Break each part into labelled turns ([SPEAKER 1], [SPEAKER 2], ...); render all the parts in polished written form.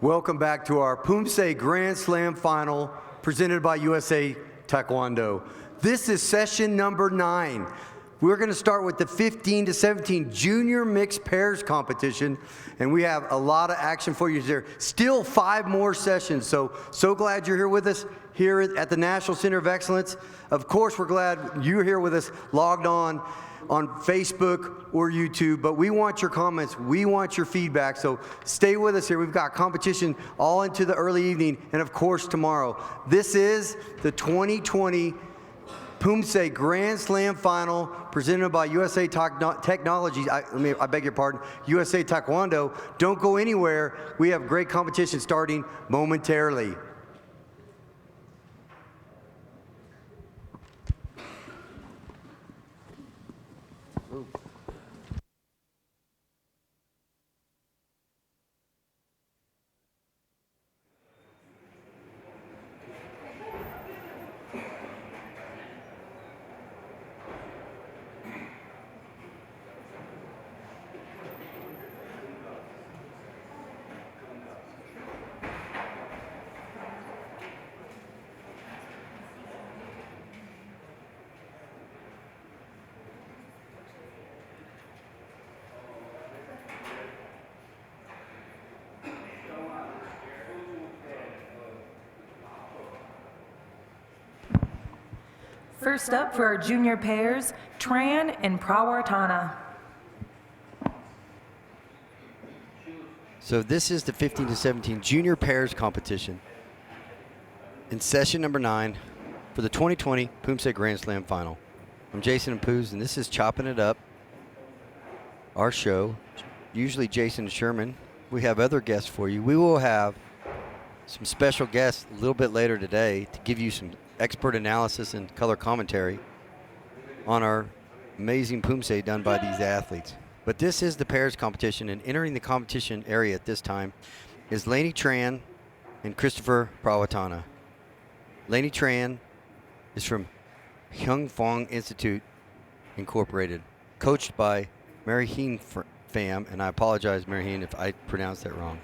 [SPEAKER 1] Welcome back to our Poomsae Grand Slam final presented by USA Taekwondo. This is session number 9. We're going to start with the 15 to 17 junior mixed pairs competition, and we have a lot of action for you there. Still 5 more sessions, so glad you're here with us here at the National Center of Excellence. Of course, we're glad you're here with us, logged on Facebook or YouTube, but we want your comments, we want your feedback, so stay with us here. We've got competition all into the early evening, and of course tomorrow. This is the 2020 Poomsae Grand Slam Final presented by USA Technologies. I beg your pardon, USA Taekwondo. Don't go anywhere. We have great competition starting momentarily.
[SPEAKER 2] First up for our junior pairs, Tran and Prawartana.
[SPEAKER 3] So this is the 15 to 17 junior pairs competition in session number 9 for the 2020 Poomsae Grand Slam Final. I'm Jason and Poos, and this is Chopping It Up, our show. Usually Jason and Sherman. We have other guests for you. We will have some special guests a little bit later today to give you some expert analysis and color commentary on our amazing Poomsae done by these athletes. But this is the pairs competition, and entering the competition area at this time is Lainey Tran and Christopher Prawartana. Lainey Tran is from Hyung Fong Institute Incorporated, coached by Mary Heen Pham, and I apologize, Mary Heen, if I pronounced that wrong.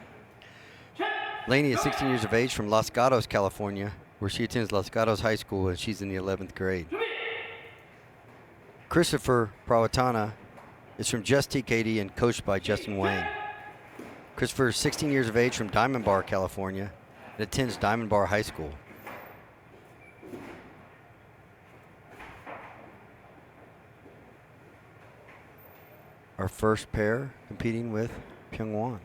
[SPEAKER 3] Lainey is 16 years of age from Los Gatos, California, where she attends Los Gatos High School, and she's in the 11th grade. Christopher Prawartana is from USATKD and coached by Justin Wang. Christopher is 16 years of age from Diamond Bar, California, and attends Diamond Bar High School. Our first pair competing with Pyongwon.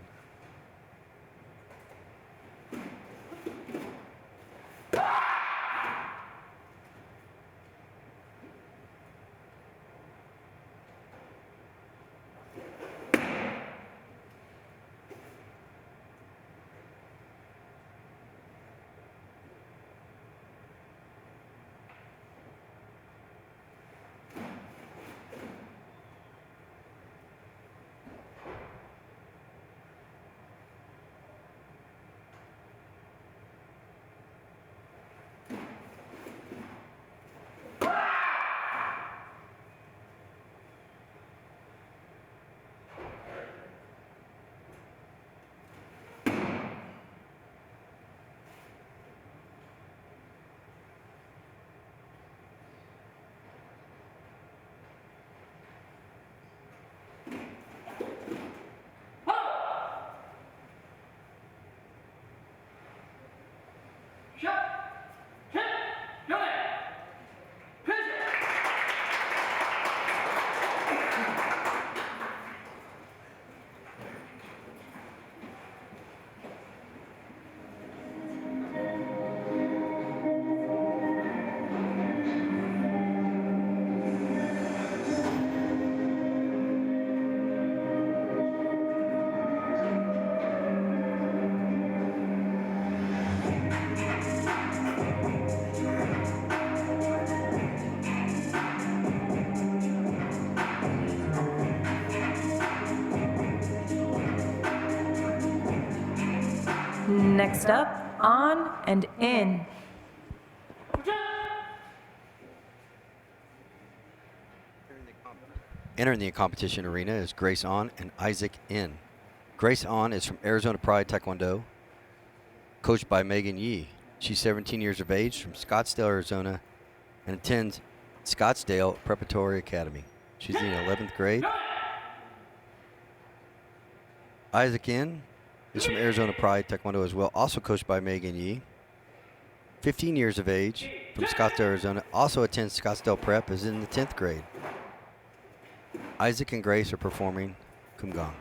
[SPEAKER 2] Next up, on and in.
[SPEAKER 3] Entering the competition arena is Grace On and Isaac In. Grace On is from Arizona Pride Taekwondo, coached by Megan Yee. She's 17 years of age from Scottsdale, Arizona, and attends Scottsdale Preparatory Academy. She's in the 11th grade. Isaac N is from Arizona Pride Taekwondo as well, also coached by Megan Yee. 15 years of age from Scottsdale, Arizona, also attends Scottsdale Prep, is in the 10th grade. Isaac and Grace are performing Kumgang.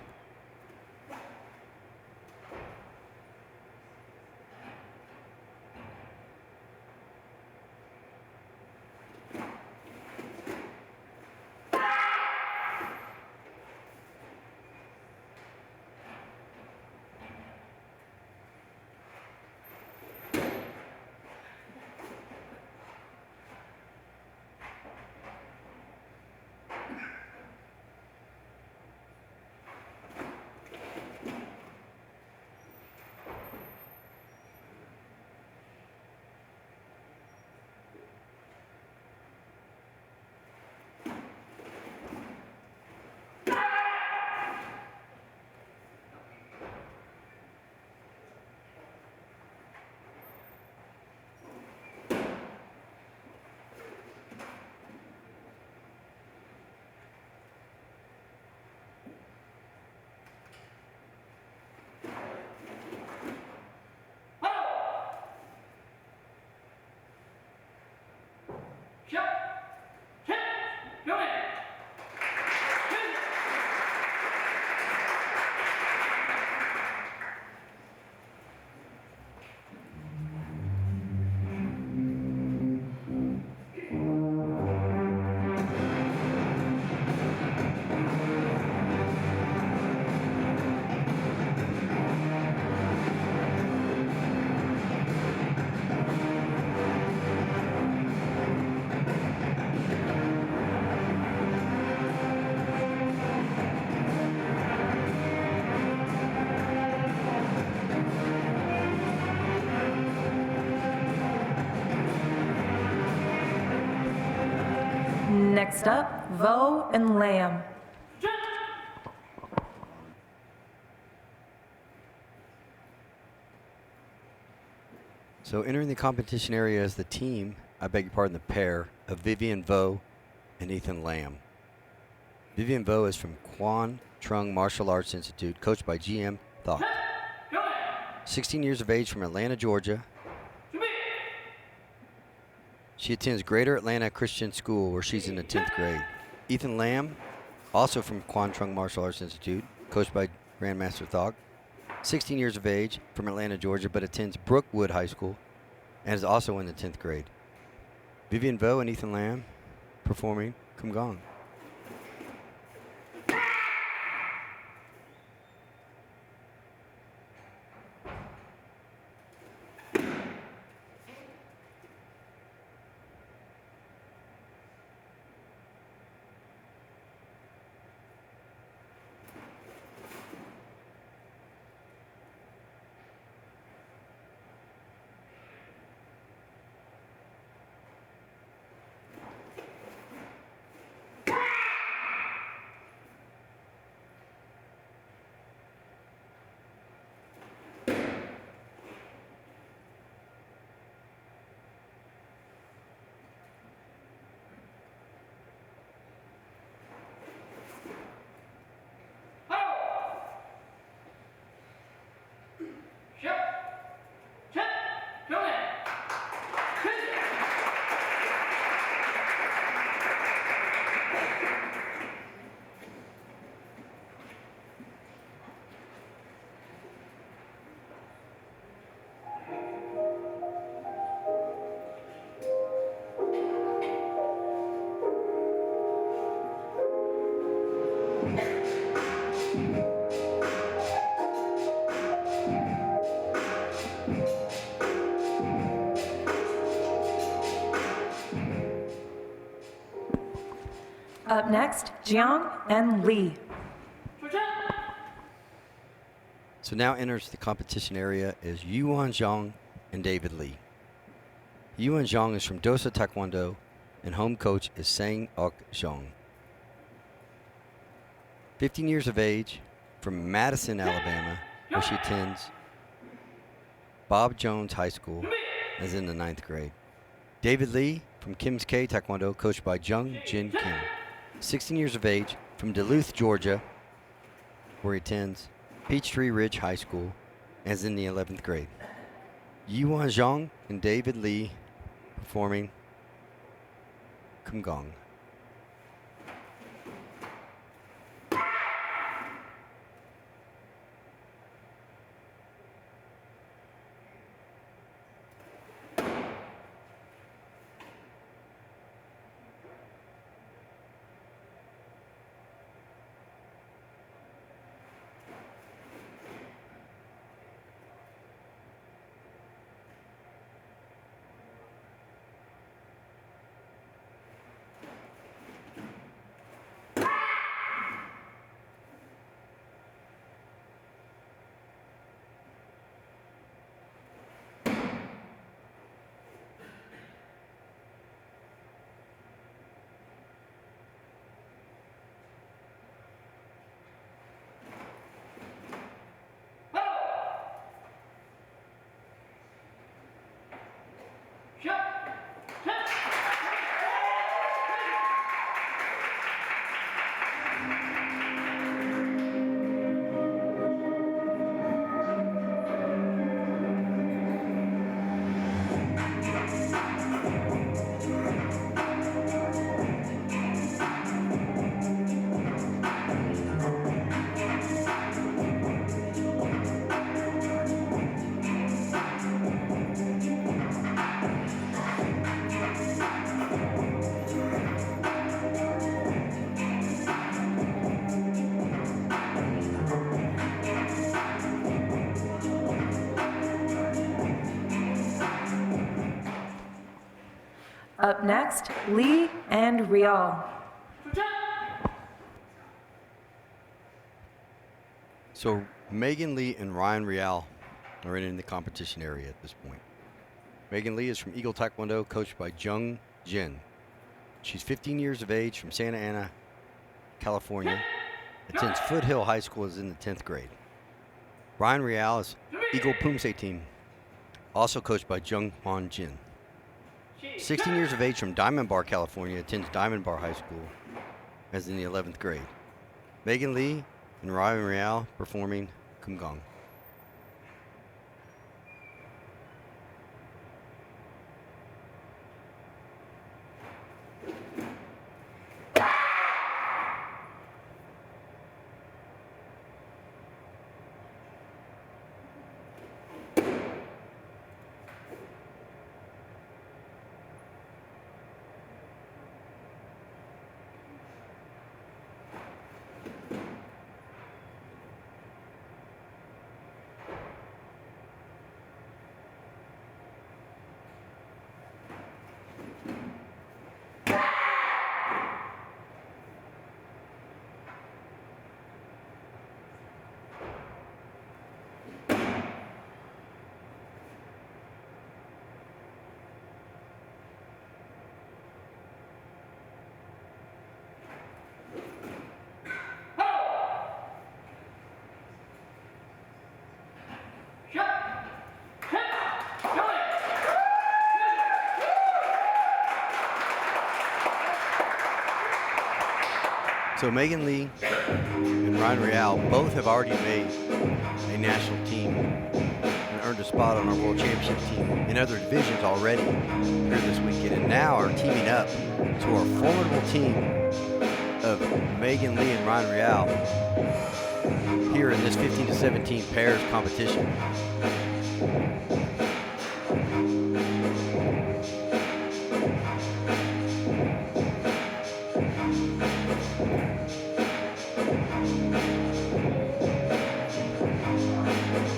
[SPEAKER 2] Next up, Vo and Lamb.
[SPEAKER 3] So entering the competition area as the team, I beg your pardon, the pair of Vivian Vo and Ethan Lamb. Vivian Vo is from Quan Trung Martial Arts Institute, coached by GM Thok. 16 years of age from Atlanta, Georgia. She attends Greater Atlanta Christian School, where she's in the 10th grade. Ethan Lamb, also from Quan Trung Martial Arts Institute, coached by Grandmaster Thok. 16 years of age from Atlanta, Georgia, but attends Brookwood High School and is also in the 10th grade. Vivian Vo and Ethan Lamb performing Kumgang.
[SPEAKER 2] Up next, Jiang and Lee.
[SPEAKER 3] So now enters the competition area is Yuan Zhang and David Lee. Yuan Zhang is from Dosa Taekwondo, and home coach is Sang Ok Zhang. 15 years of age, from Madison, Alabama, where she attends Bob Jones High School, as in the 9th grade. David Lee from Kim's K Taekwondo, coached by Jung Jin Kim. 16 years of age, from Duluth, Georgia, where he attends Peachtree Ridge High School, as in the 11th grade. Yuan Zhang and David Lee performing Kumgong.
[SPEAKER 2] Up next, Lee and Rial.
[SPEAKER 3] So Megan Lee and Ryan Rial are in the competition area at this point. Megan Lee is from Eagle Taekwondo, coached by Jung Jin. She's 15 years of age, from Santa Ana, California. Attends Foothill High School, is in the 10th grade. Ryan Rial is Eagle Poomsae team, also coached by Jung Hwan Jin. 16 years of age, from Diamond Bar, California, attends Diamond Bar High School, as in the 11th grade. Megan Lee and Ryan Rial performing Kumgong. So Megan Lee and Ryan Rial both have already made a national team and earned a spot on our World Championship team in other divisions already here this weekend, and now are teaming up to our formidable team of Megan Lee and Ryan Rial here in this 15-17 pairs competition.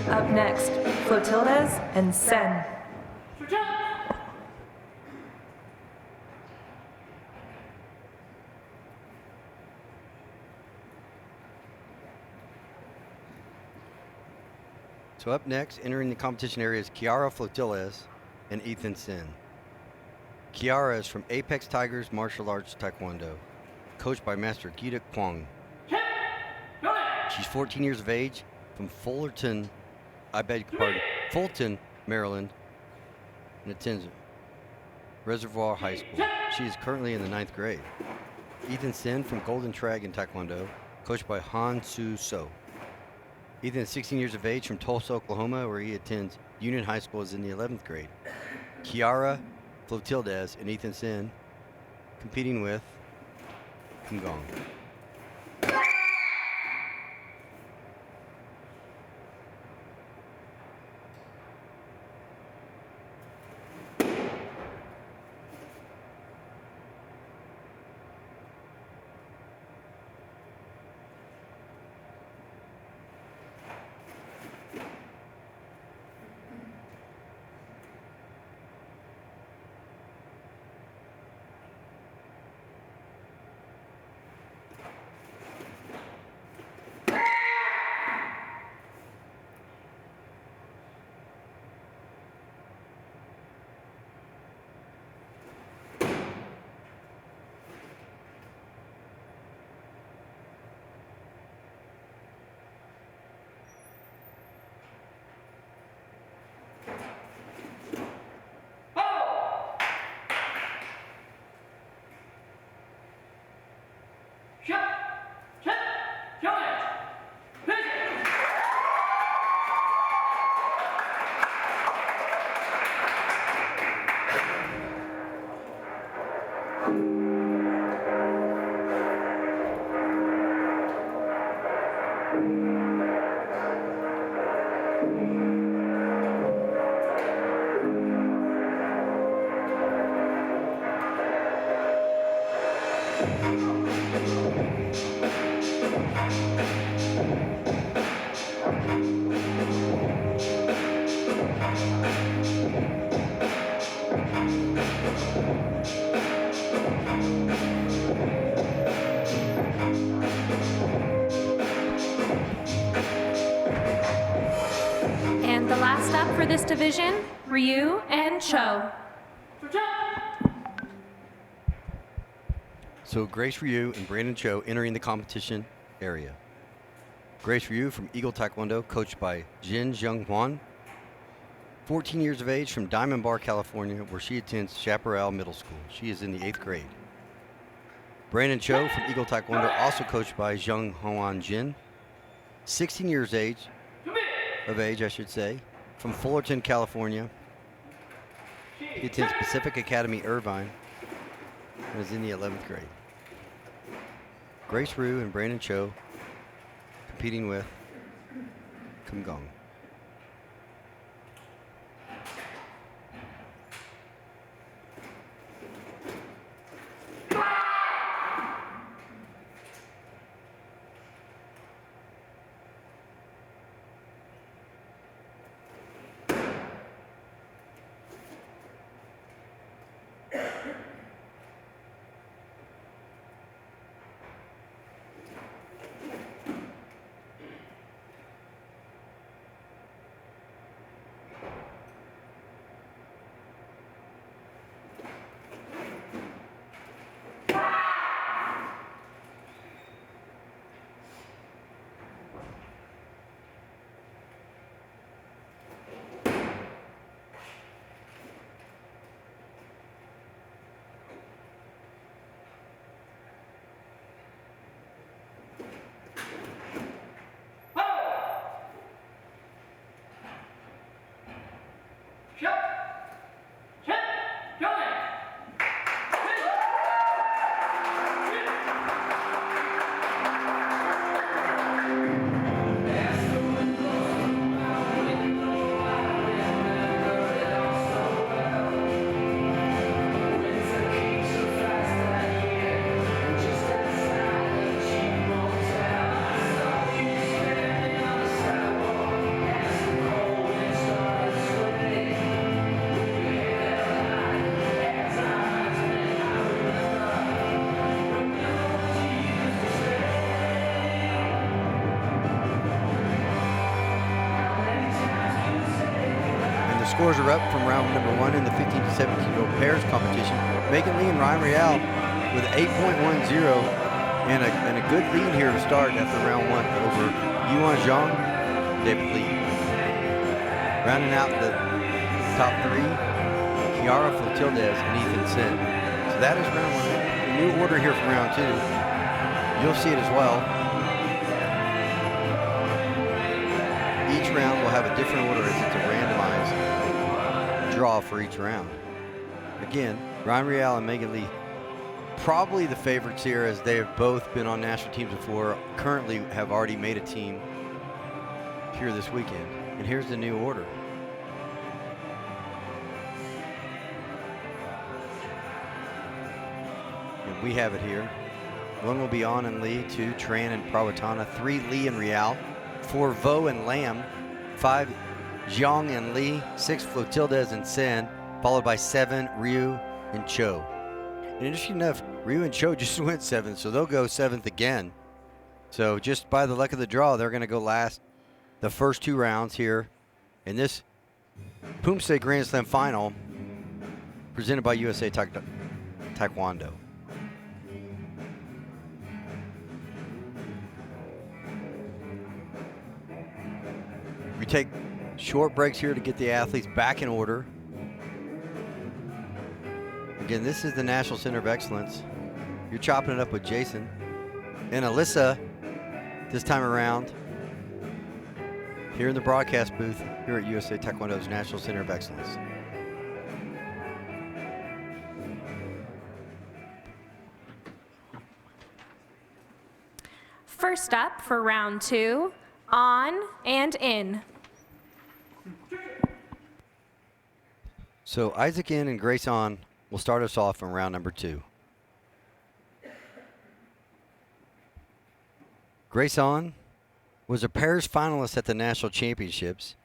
[SPEAKER 2] Up next, Clotildes and Sen.
[SPEAKER 3] So up next, entering the competition area is Kiara Flotilles and Ethan Sen. Kiara is from Apex Tigers Martial Arts Taekwondo, coached by Master Gita Kwong. She's 14 years of age, from Fulton, Maryland, and attends Reservoir High School. She is currently in the 9th grade. Ethan Sin from Golden Trag in Taekwondo, coached by Han Soo So. Ethan is 16 years of age from Tulsa, Oklahoma, where he attends Union High School, is in the 11th grade. Kiara Flotildes and Ethan Sin competing with Kim Gong.
[SPEAKER 4] And the last up for this division, Ryu and Cho.
[SPEAKER 3] So Grace Ryu and Brandon Cho entering the competition area. Grace Ryu from Eagle Taekwondo, coached by Jin Jung Hwan. 14 years of age from Diamond Bar, California, where she attends Chaparral Middle School. She is in the 8th grade. Brandon Cho from Eagle Taekwondo, also coached by Jung Hwan Jin. 16 years of age, from Fullerton, California. He attends Pacific Academy Irvine and is in the 11th grade. Grace Ryu and Brandon Cho competing with Kim Gong. Scores are up from round number 1 in the 15 to 17-year-old pairs competition. Megan Lee and Ryan Real with 8.10 and a good lead here to start after round 1 over Yuan Zhang, David Lee. Rounding out the top 3, Kiara Flotildes and Ethan Sin. So that is round 1. The new order here from round 2. You'll see it as well. Each round will have a different order as it's a randomized draw for each round. Again, Ryan Real and Megan Lee, probably the favorites here as they have both been on national teams before, currently have already made a team here this weekend. And here's the new order. And we have it here. 1 will be On and Lee, 2 Tran and Prawatana, 3 Lee and Real, 4 Vo and Lam, 5 Jiang and Lee, 6 Flotildes and Sen, followed by 7 Ryu and Cho. And interesting enough, Ryu and Cho just went 7th, so they'll go 7th again. So just by the luck of the draw, they're going to go last the first 2 rounds here in this Poomsae Grand Slam final presented by USA Taekwondo. We take short breaks here to get the athletes back in order. Again, this is the National Center of Excellence. You're chopping it up with Jason and Alyssa this time around here in the broadcast booth here at USA Taekwondo's National Center of Excellence.
[SPEAKER 4] First up for round 2, On and In.
[SPEAKER 3] So Isaac In and Grace On will start us off in round number 2. Grace On was a pairs finalist at the National Championships,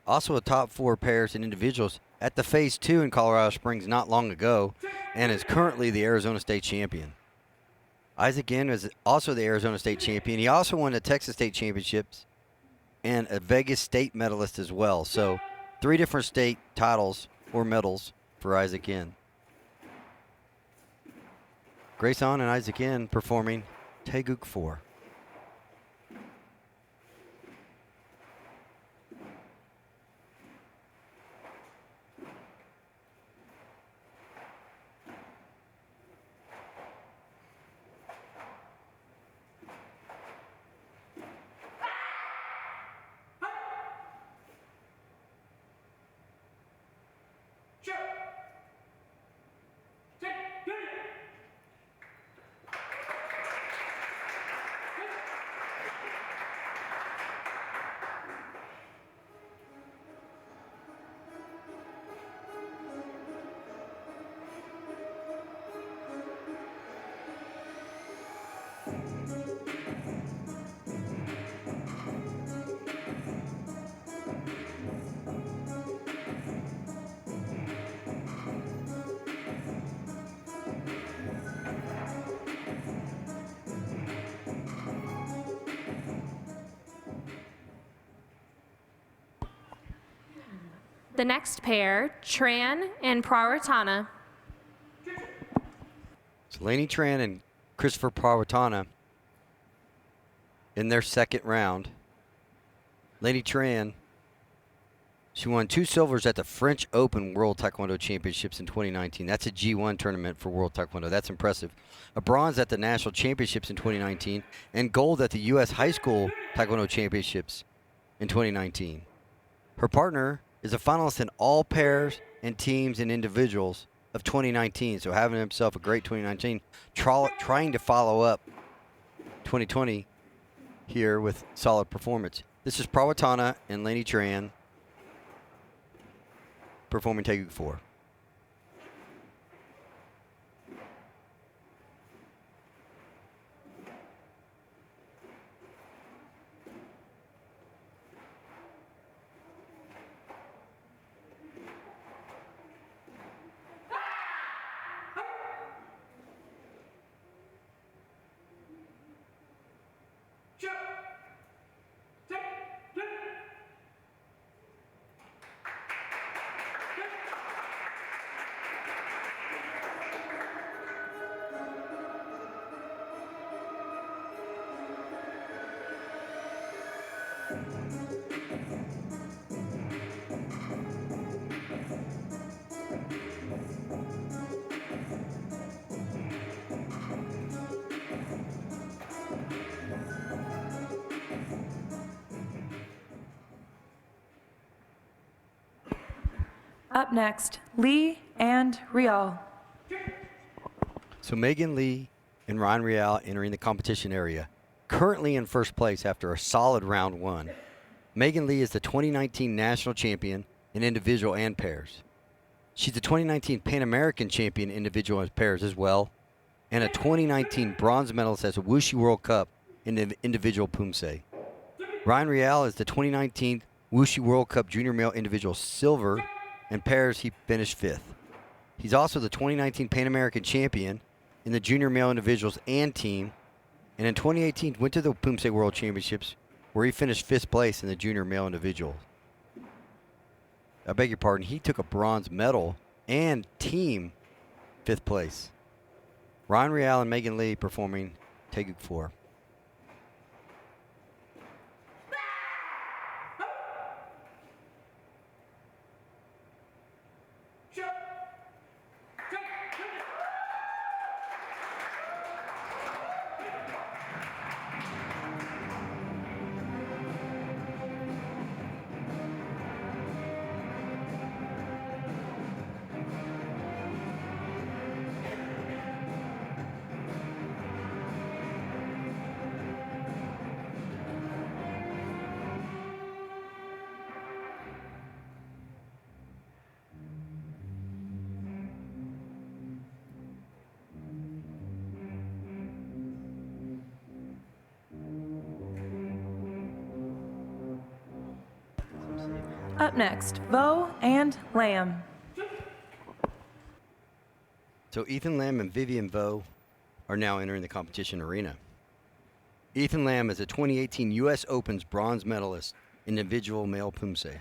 [SPEAKER 3] also a top 4 pairs and individuals at the Phase 2 in Colorado Springs not long ago, and is currently the Arizona State champion. Isaac In is also the Arizona State champion. He also won the Texas State Championships and a Vegas State medalist as well. So 3 different state titles or medals for Isaac In. Grace On and Isaac In performing Taeguk 4.
[SPEAKER 4] The next pair, Tran and Prawatana.
[SPEAKER 3] So Lainey Tran and Christopher Prawatana in their second round. Lainey Tran, she won 2 silvers at the French Open World Taekwondo Championships in 2019. That's a G1 tournament for World Taekwondo. That's impressive. A bronze at the National Championships in 2019 and gold at the U.S. High School Taekwondo Championships in 2019. Her partner is a finalist in all pairs and teams and individuals of 2019. So having himself a great 2019, trying to follow up 2020 here with solid performance. This is Prawatana and Lainey Tran performing Taeguk 4.
[SPEAKER 2] Up next, Lee and Rial.
[SPEAKER 3] So Megan Lee and Ryan Real entering the competition area. Currently in first place after a solid round one. Megan Lee is the 2019 national champion in individual and pairs. She's the 2019 Pan American champion individual and pairs as well, and a 2019 bronze medalist at the Wushu World Cup in the individual Poomsae. Ryan Real is the 2019 Wushu World Cup junior male individual silver, and pairs he finished 5th. He's also the 2019 Pan American champion in the junior male individuals and team, and in 2018 went to the Poomsae World Championships where he finished 5th place in the junior male individual. I beg your pardon, he took a bronze medal and team 5th place. Ryan Real and Megan Lee performing Taeguk 4.
[SPEAKER 2] Up next, Vo and Lamb.
[SPEAKER 3] So Ethan Lamb and Vivian Vo are now entering the competition arena. Ethan Lamb is a 2018 U.S. Open's bronze medalist in individual male Poomsae.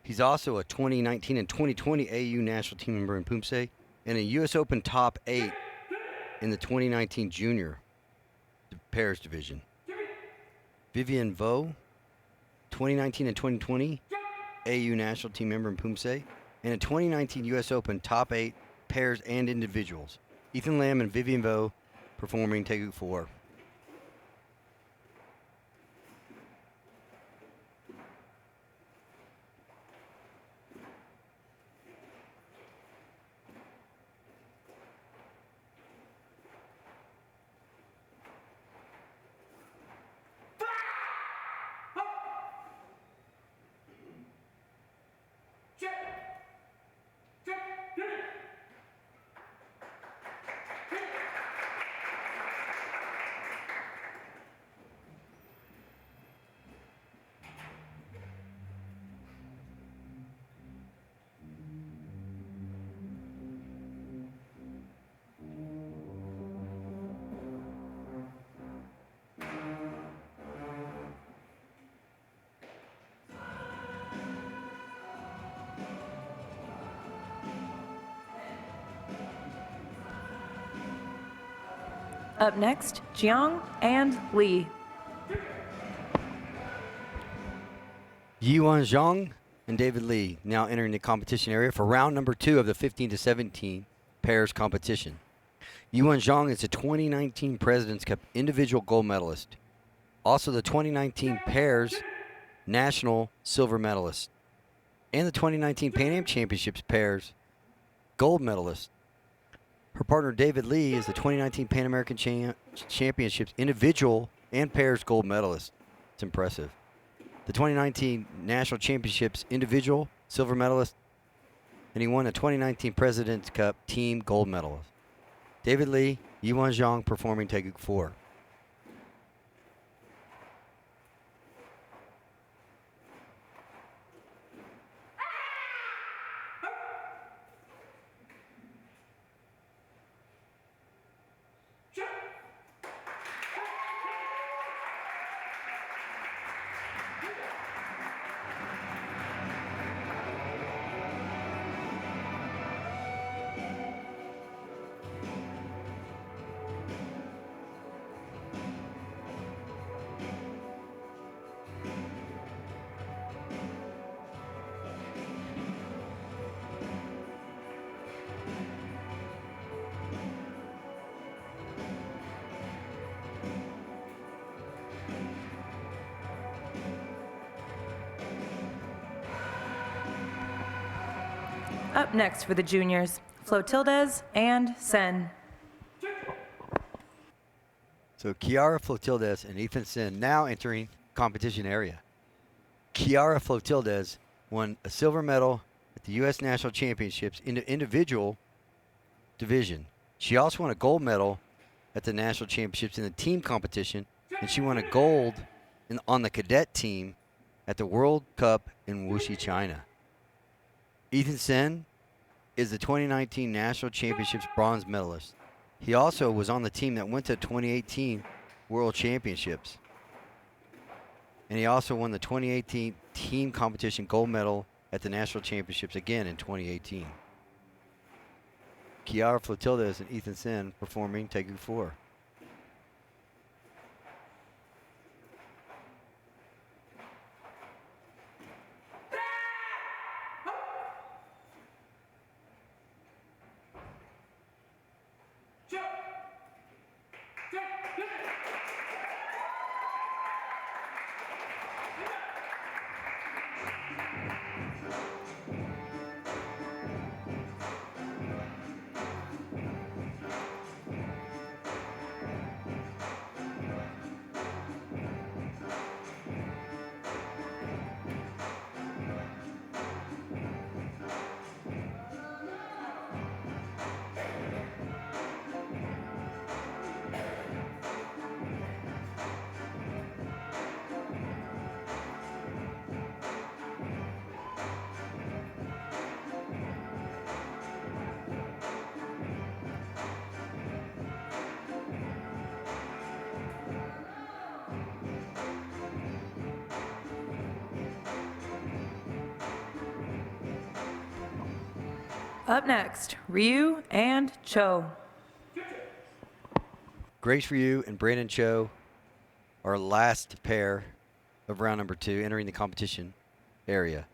[SPEAKER 3] He's also a 2019 and 2020 AU national team member in Poomsae and a U.S. Open top 8 in the 2019 junior pairs division. Vivian Vo, 2019 and 2020 AU national team member in Poomsae, and a 2019 U.S. Open top 8 pairs and individuals. Ethan Lamb and Vivian Vo performing Taeguk 4.
[SPEAKER 2] Up next, Jiang and Lee.
[SPEAKER 3] Yiwon Zhang and David Lee now entering the competition area for round number 2 of the 15 to 17 pairs competition. Yiwon Zhang is the 2019 President's Cup individual gold medalist, also the 2019 pairs national silver medalist, and the 2019 Pan Am Championships pairs gold medalist. Her partner David Lee is the 2019 Pan American Championships individual and pairs gold medalist. It's impressive. The 2019 National Championships individual silver medalist, and he won the 2019 President's Cup team gold medalist. David Lee, Yiwon Zhang performing Taeguk 4.
[SPEAKER 2] Up next for the juniors, Flotildes and Sen.
[SPEAKER 3] So Kiara Flotildes and Ethan Sin now entering competition area. Kiara Flotildes won a silver medal at the U.S. National Championships in the individual division. She also won a gold medal at the National Championships in the team competition, and she won a gold on the cadet team at the World Cup in Wuxi, China. Ethan Sin is the 2019 National Championships bronze medalist. He also was on the team that went to 2018 World Championships. And he also won the 2018 team competition gold medal at the National Championships again in 2018. Kiara Flotildes and Ethan Sin performing Tegu 4.
[SPEAKER 2] Up next, Ryu and Cho.
[SPEAKER 3] Grace Ryu and Brandon Cho, our last pair of round number 2, entering the competition area.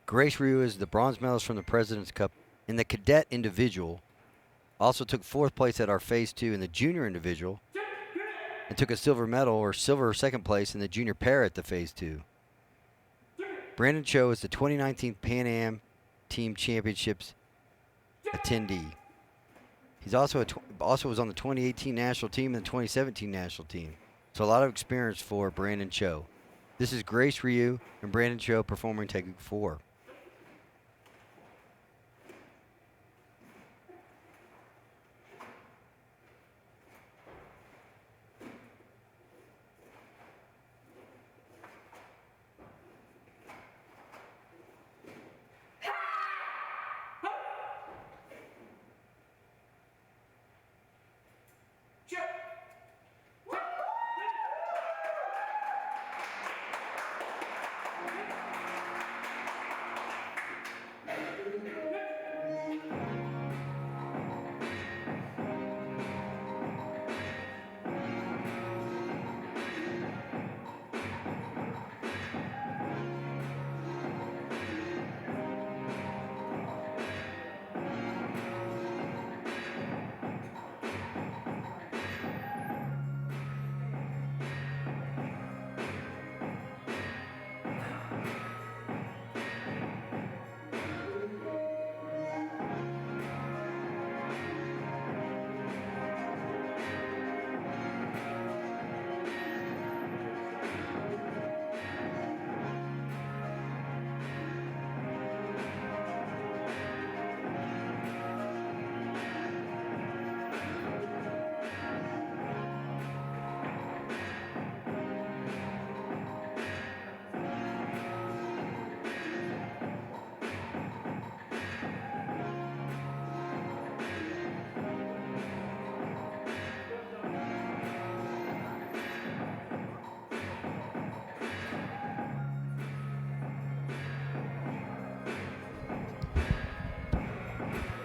[SPEAKER 3] Grace Ryu is the bronze medalist from the President's Cup in the cadet individual. Also took 4th place at our phase 2 in the junior individual, and took a silver medal or silver 2nd place in the junior pair at the phase 2. Brandon Cho is the 2019 Pan Am Team Championships attendee. He's also was on the 2018 national team and the 2017 national team. So a lot of experience for Brandon Cho. This is Grace Ryu and Brandon Cho performing Tegu 4.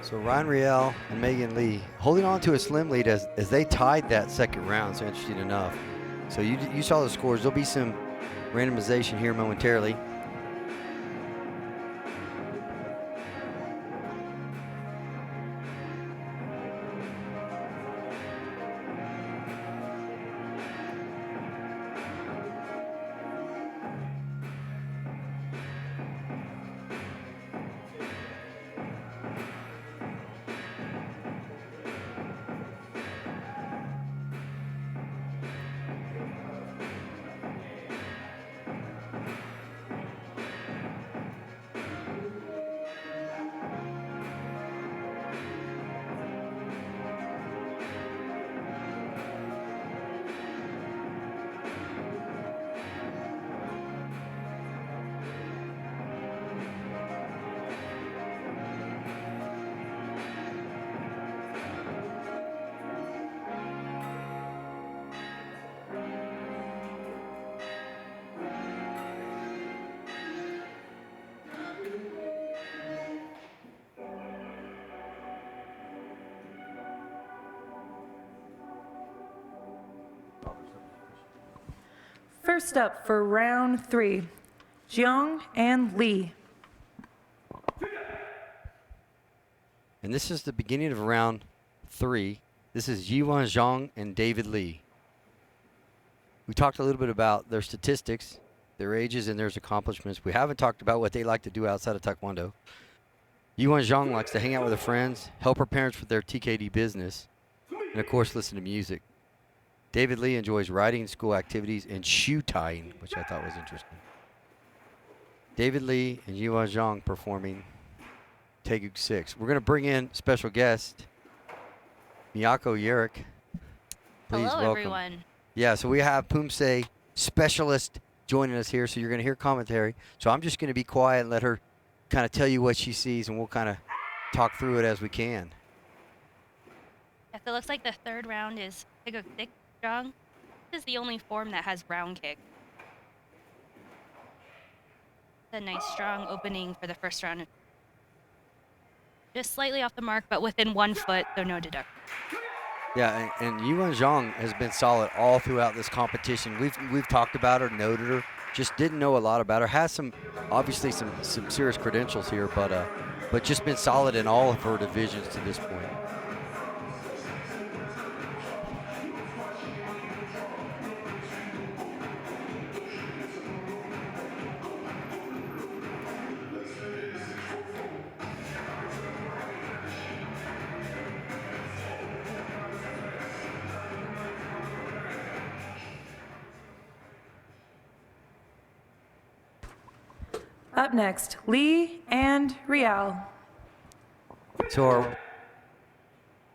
[SPEAKER 3] So Ryan Riel and Megan Lee holding on to a slim lead as they tied that second round, so interesting enough. So you saw the scores. There'll be some randomization here momentarily.
[SPEAKER 2] First up for round 3, Jiang and Lee.
[SPEAKER 3] And this is the beginning of round 3. This is Yiwan Zhang and David Lee. We talked a little bit about their statistics, their ages, and their accomplishments. We haven't talked about what they like to do outside of Taekwondo. Yiwan Zhang likes to hang out with her friends, help her parents with their TKD business, and of course listen to music. David Lee enjoys writing, school activities, and shoe tying, which I thought was interesting. David Lee and Yiwan Zhang performing Taeguk 6. We're going to bring in special guest, Miyako Yerrick. Please
[SPEAKER 5] Hello,
[SPEAKER 3] welcome.
[SPEAKER 5] everyone.
[SPEAKER 3] Yeah, so we have Poomsae specialist joining us here, so you're going to hear commentary. So I'm just going to be quiet and let her kind of tell you what she sees, and we'll kind of talk through it as we can.
[SPEAKER 5] Yes, it looks like the third round is Taeguk 6 strong. This is the only form that has ground kick. It's a nice strong opening for the first round. Just slightly off the mark, but within 1 foot, so no deduction.
[SPEAKER 3] Yeah, and Yiwan Zhang has been solid all throughout this competition. We've talked about her, noted her, just didn't know a lot about her. Has obviously some serious credentials here, but just been solid in all of her divisions to this point.
[SPEAKER 2] Up next, Lee and Rial.
[SPEAKER 3] So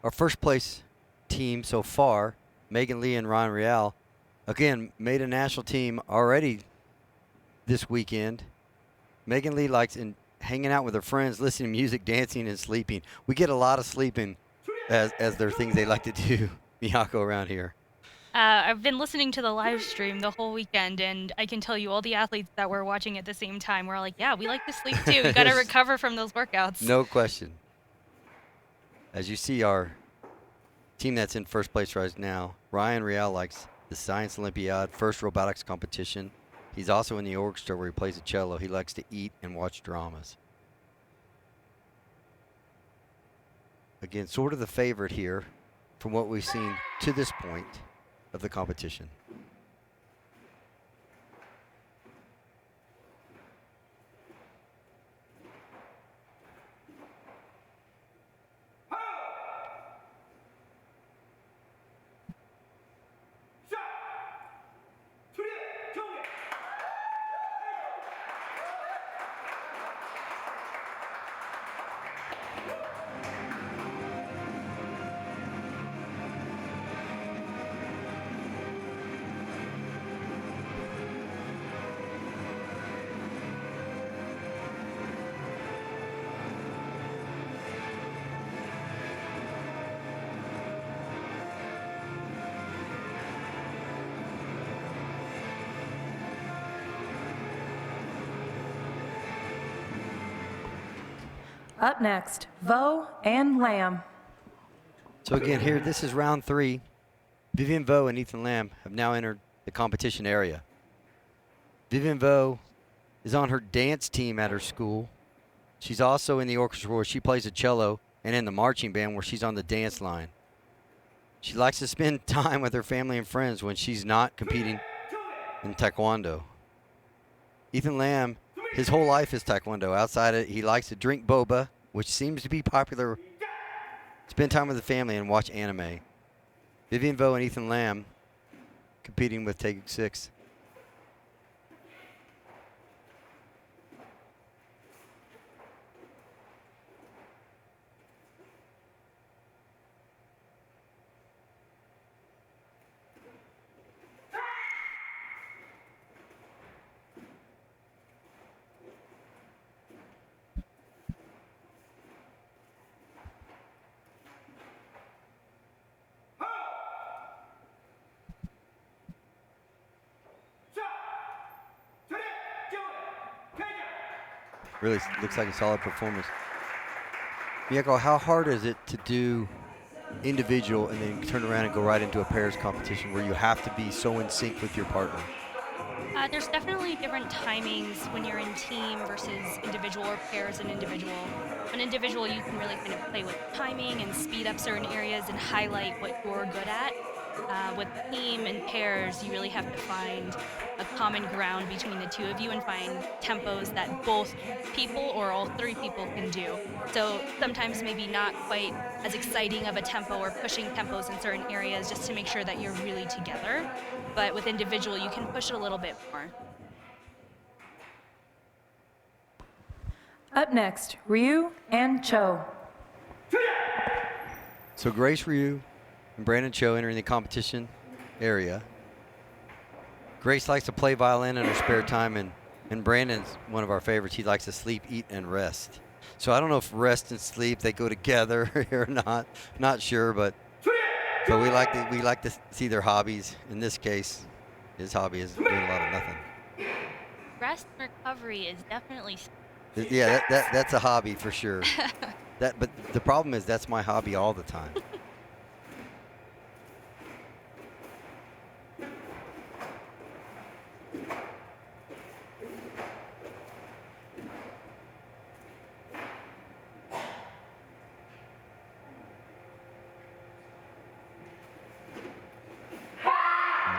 [SPEAKER 3] our first place team so far, Megan Lee and Ron Rial, again, made a national team already this weekend. Megan Lee likes hanging out with her friends, listening to music, dancing, and sleeping. We get a lot of sleeping as their things they like to do, Miyako, around here.
[SPEAKER 5] I've been listening to the live stream the whole weekend, and I can tell you all the athletes that were watching at the same time were like, yeah, we like to sleep too. We got to recover from those workouts.
[SPEAKER 3] No question. As you see, our team that's in first place right now, Ryan Rial likes the Science Olympiad, first robotics competition. He's also in the orchestra where he plays the cello. He likes to eat and watch dramas. Again, sort of the favorite here from what we've seen to this point of the competition.
[SPEAKER 2] Up next, Vo and Lamb.
[SPEAKER 3] So again, here, this is round 3. Vivian Vo and Ethan Lamb have now entered the competition area. Vivian Vo is on her dance team at her school. She's also in the orchestra where she plays the cello and in the marching band where she's on the dance line. She likes to spend time with her family and friends when she's not competing in Taekwondo. Ethan Lamb, his whole life is Taekwondo. Outside it, he likes to drink boba, which seems to be popular. Spend time with the family and watch anime. Vivian Vo and Ethan Lamb competing with Taeguk 6. Really looks like a solid performance. Miyako, how hard is it to do individual and then turn around and go right into a pairs competition where you have to be so in sync with your partner?
[SPEAKER 5] There's definitely different timings when you're in team versus individual or pairs and individual. An individual, you can really kind of play with timing and speed up certain areas and highlight what you're good at. With team and pairs, you really have to find a common ground between the two of you and find tempos that both people or all three people can do. So sometimes maybe not quite as exciting of a tempo or pushing tempos in certain areas just to make sure that you're really together. But with individual, you can push it a little bit more.
[SPEAKER 2] Up next, Ryu and Cho.
[SPEAKER 3] So Grace Ryu and Brandon Cho entering the competition area. Grace likes to play violin in her spare time, and Brandon's one of our favorites. He likes to sleep, eat, and rest. So I don't know if rest and sleep, they go together or not. Not sure, but we like to see their hobbies. In this case, his hobby is doing a lot of nothing.
[SPEAKER 5] Rest and recovery is definitely.
[SPEAKER 3] Yeah, that's a hobby for sure. But the problem is that's my hobby all the time.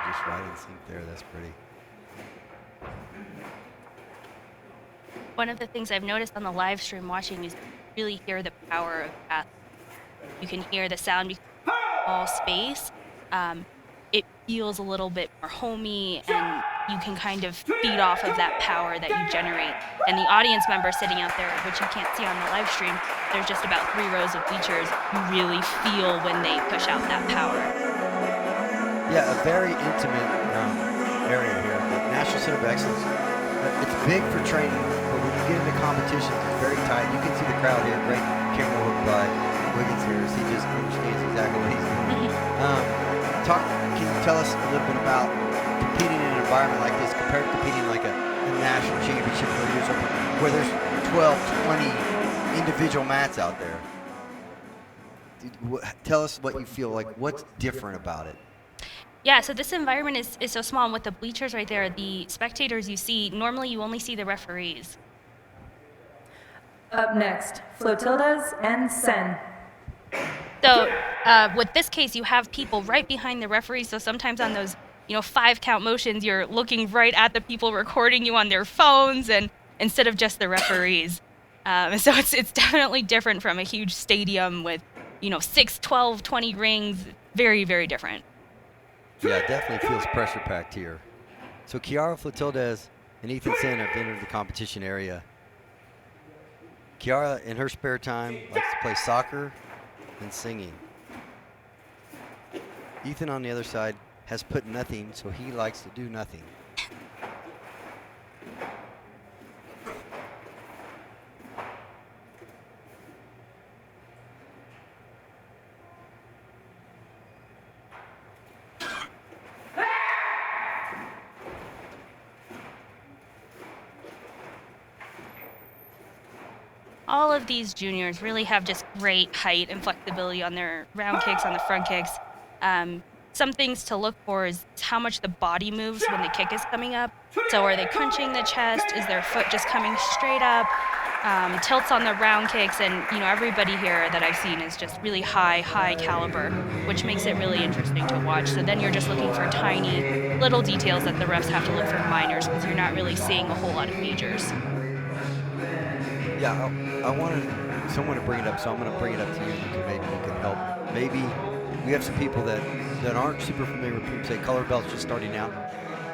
[SPEAKER 3] Just right in sync there. That's pretty.
[SPEAKER 5] One of the things I've noticed on the live stream watching is you really hear the power of that. You can hear the sound because all space. It feels a little bit more homey, and you can kind of feed off of that power that you generate. And the audience member sitting out there, which you can't see on the live stream, there's just about 3 rows of bleachers. You really feel when they push out that power.
[SPEAKER 3] Yeah, a very intimate area here. The National Center of Excellence. It's big for training, but when you get into competitions, it's very tight. You can see the crowd here. Great camera work by Wiggins here as he just understands exactly what he's doing. Can you tell us a little bit about competing in an environment like this compared to competing like a national championship where there's 12, 20 individual mats out there? Tell us what you feel like. What's different about it?
[SPEAKER 5] Yeah, so this environment is so small, and with the bleachers right there, the spectators you see, normally you only see the referees.
[SPEAKER 2] Up next, Flotildas and Sen.
[SPEAKER 5] So with this case, you have people right behind the referees, so sometimes on those 5-count motions, you're looking right at the people recording you on their phones and instead of just the referees. So it's definitely different from a huge stadium with 6, 12, 20 rings. Very, very different.
[SPEAKER 3] Yeah, it definitely feels pressure-packed here. So Kiara Flotildes and Ethan Sen have entered the competition area. Kiara, in her spare time, likes to play soccer and singing. Ethan, on the other side, has put nothing, so he likes to do nothing.
[SPEAKER 5] All of these juniors really have just great height and flexibility on their round kicks, on the front kicks. Some things to look for is how much the body moves when the kick is coming up. So are they crunching the chest? Is their foot just coming straight up? Tilts on the round kicks, and everybody here that I've seen is just really high caliber, which makes it really interesting to watch. So then you're just looking for tiny little details that the refs have to look for minors, because you're not really seeing a whole lot of majors.
[SPEAKER 3] Yeah, I wanted someone to bring it up, so I'm going to bring it up to you. Maybe you can help. Maybe we have some people that aren't super familiar with Poomsae, color belts just starting out.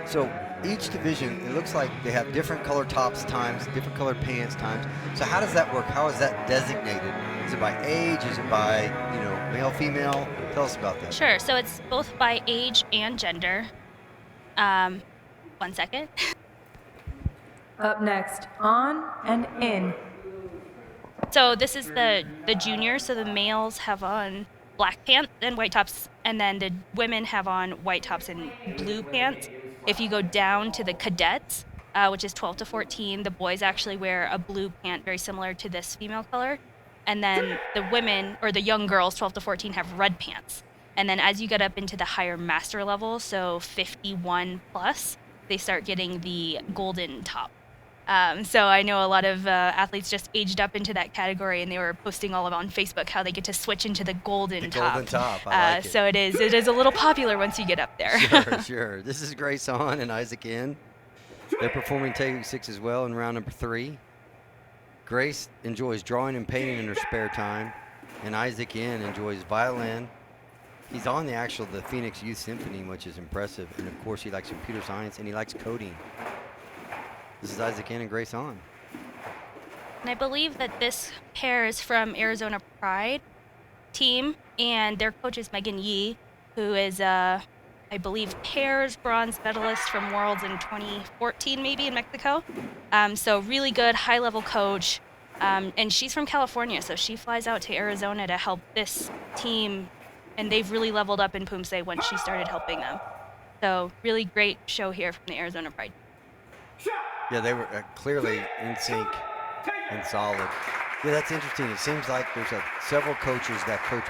[SPEAKER 3] So each division, it looks like they have different color tops times, different colored pants times. So how does that work? How is that designated? Is it by age? Is it by, male, female? Tell us about that.
[SPEAKER 5] Sure. So it's both by age and gender. 1 second.
[SPEAKER 2] Up next, on and in.
[SPEAKER 5] So this is the juniors. So the males have on black pants and white tops, and then the women have on white tops and blue pants. If you go down to the cadets, which is 12 to 14, the boys actually wear a blue pant very similar to this female color. And then the women, or the young girls, 12 to 14, have red pants. And then as you get up into the higher master level, so 51 plus, they start getting the golden top. So I know a lot of athletes just aged up into that category, and they were posting all on Facebook how they get to switch into the golden top.
[SPEAKER 3] Golden top, I like it.
[SPEAKER 5] So it is a little popular once you get up there.
[SPEAKER 3] Sure. This is Grace Hahn and Isaac N. They're performing Take 6 as well in round number 3. Grace enjoys drawing and painting in her spare time, and Isaac N enjoys violin. He's on the Phoenix Youth Symphony, which is impressive, and of course he likes computer science and he likes coding. This is Isaac N and Grace Hahn.
[SPEAKER 5] And I believe that this pair is from Arizona Pride team, and their coach is Megan Yee, who is, I believe, pairs bronze medalist from Worlds in 2014, maybe in Mexico. So really good, high-level coach. And she's from California, so she flies out to Arizona to help this team, and they've really leveled up in Poomsae once she started helping them. So really great show here from the Arizona Pride.
[SPEAKER 3] Yeah, they were clearly in sync and solid. Yeah, that's interesting. It seems like there's several coaches that coach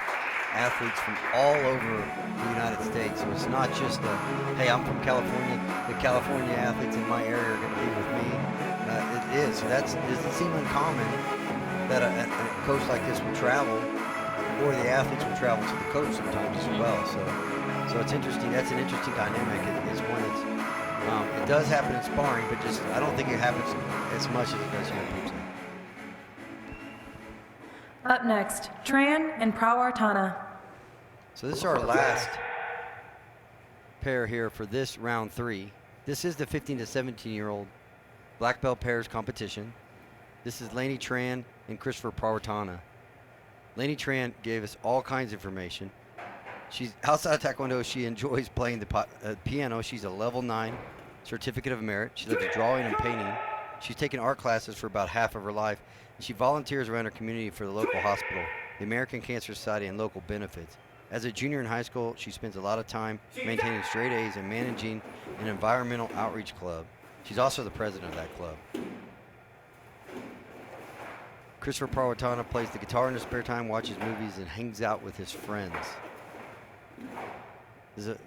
[SPEAKER 3] athletes from all over the United States. So it's not just hey, I'm from California. The California athletes in my area are going to be with me. It is. So it doesn't seem uncommon that a coach like this would travel, or the athletes would travel to the coach sometimes as well. So it's interesting. That's an interesting dynamic. It's one that's it does happen in sparring, but just I don't think it happens as much as it does here in Poomsae.
[SPEAKER 2] Up next, Tran and Prawartana.
[SPEAKER 3] So this is our last pair here for this round 3. This is the 15 to 17-year-old black belt pairs competition. This is Lainey Tran and Christopher Prawartana. Lainey Tran gave us all kinds of information. She's outside of Taekwondo. She enjoys playing the piano. She's a level 9 certificate of merit. She loves drawing and painting. She's taken art classes for about half of her life. And she volunteers around her community for the local hospital, the American Cancer Society, and local benefits. As a junior in high school, she spends a lot of time maintaining straight A's and managing an environmental outreach club. She's also the president of that club. Christopher Prawartana plays the guitar in his spare time, watches movies, and hangs out with his friends. This is a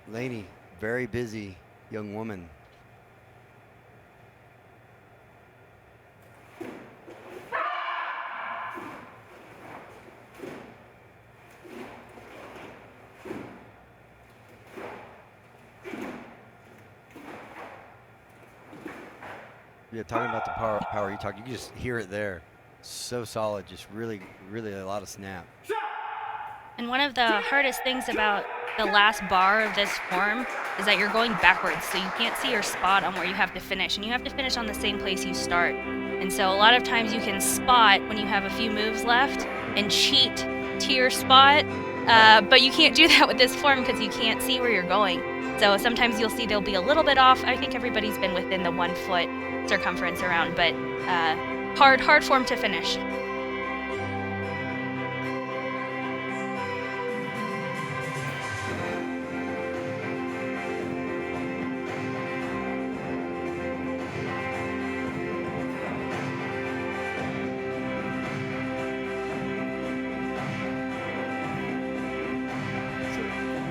[SPEAKER 3] Lainey, very busy young woman. Yeah, talking about the power you talk, you can just hear it there. So solid, just really a lot of snap.
[SPEAKER 5] And one of the hardest things about the last bar of this form is that you're going backwards, so you can't see your spot on where you have to finish, and you have to finish on the same place you start. And so a lot of times you can spot when you have a few moves left and cheat to your spot, but you can't do that with this form because you can't see where you're going. So sometimes you'll see they'll be a little bit off. I think everybody's been within the 1 foot circumference around, but hard form to finish.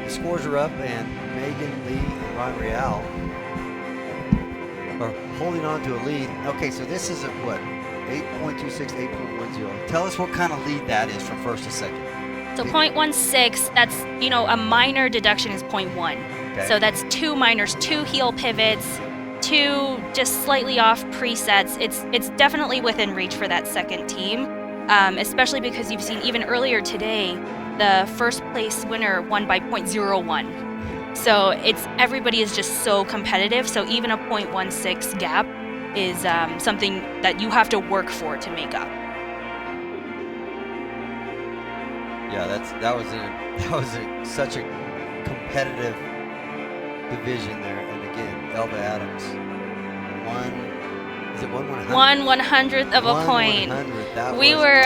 [SPEAKER 3] Scores are up, and Megan Lee and Ron Real are holding on to a lead. Okay, so this is at what, 8.26, 8.10. Tell us what kind of lead that is from first to second.
[SPEAKER 5] So 0.16, that's, a minor deduction is 0.1.
[SPEAKER 3] Okay.
[SPEAKER 5] So that's 2 minors, 2 heel pivots, 2 just slightly off presets. It's definitely within reach for that second team, especially because you've seen even earlier today, the first place winner won by 0.01. So everybody is just so competitive. So even a 0.16 gap is something that you have to work for to make up.
[SPEAKER 3] Yeah, that was such a competitive division there. And again, Elba Adams,
[SPEAKER 5] 1/100th of a point. We were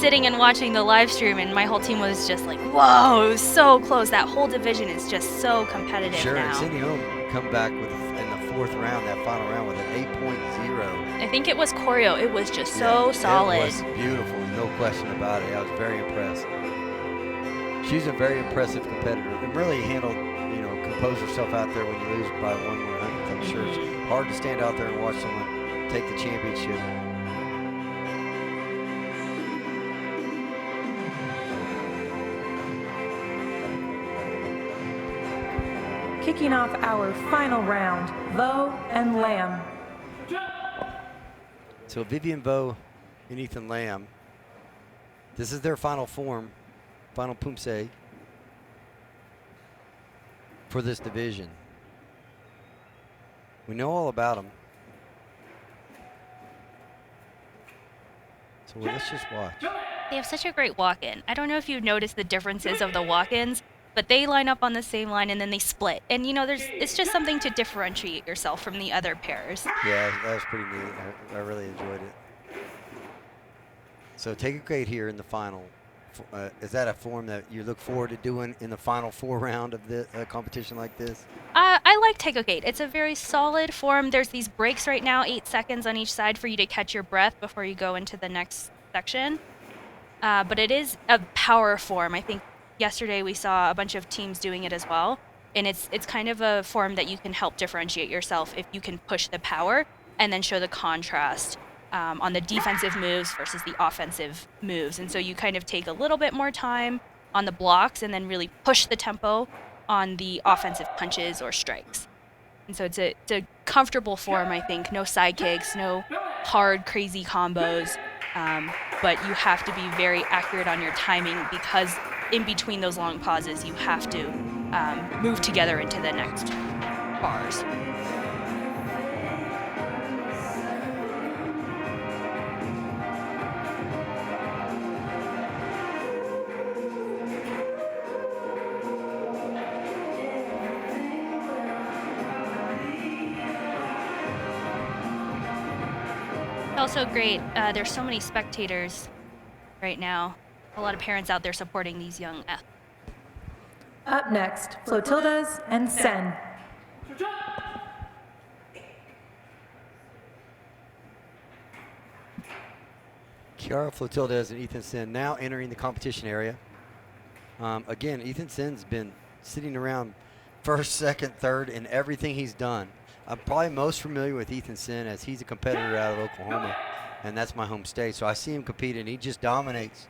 [SPEAKER 5] sitting and watching the live stream, and my whole team was just like, whoa, it was so close. That whole division is just so competitive
[SPEAKER 3] sure,
[SPEAKER 5] now.
[SPEAKER 3] And Cindy Holm come back with in the 4th round, that final round, with an 8.0.
[SPEAKER 5] I think it was choreo. It was just so solid.
[SPEAKER 3] It was beautiful, no question about it. I was very impressed. She's a very impressive competitor and really handled, compose yourself out there when you lose by 1/100th. I'm sure it's hard to stand out there and watch someone take the championship.
[SPEAKER 2] Kicking off our final round, Vo and Lamb.
[SPEAKER 3] So Vivian Vo and Ethan Lamb, this is their final form, final Poomsae for this division. We know all about them. So let's just watch.
[SPEAKER 5] They have such a great walk-in. I don't know if you've noticed the differences of the walk-ins, but they line up on the same line and then they split. And you know, it's just something to differentiate yourself from the other pairs.
[SPEAKER 3] Yeah, that was pretty neat. I really enjoyed it. So take a grade here in the final. Is that a form that you look forward to doing in the final 4 round of the competition like this?
[SPEAKER 5] I like Taekwondo. It's a very solid form. There's these breaks right now, 8 seconds on each side for you to catch your breath before you go into the next section. But it is a power form. I think yesterday we saw a bunch of teams doing it as well. And it's kind of a form that you can help differentiate yourself if you can push the power and then show the contrast on the defensive moves versus the offensive moves. And so you kind of take a little bit more time on the blocks and then really push the tempo on the offensive punches or strikes. And so it's a comfortable form, I think. No side kicks, no hard, crazy combos. But you have to be very accurate on your timing because in between those long pauses, you have to move together into the next bars. Also great, there's so many spectators right now. A lot of parents out there supporting these young athletes.
[SPEAKER 2] Up next, Flotildas and Sen.
[SPEAKER 3] Kiara Flotildes and Ethan Sen now entering the competition area. Again, Ethan Sen's been sitting around first, second, third in everything he's done. I'm probably most familiar with Ethan Sen as he's a competitor out of Oklahoma, and that's my home state. So I see him compete, and he just dominates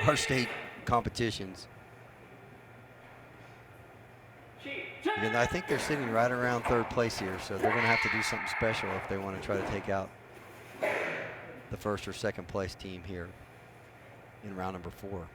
[SPEAKER 3] our state competitions. And I think they're sitting right around third place here, so they're going to have to do something special if they want to try to take out the first or second place team here in round number 4.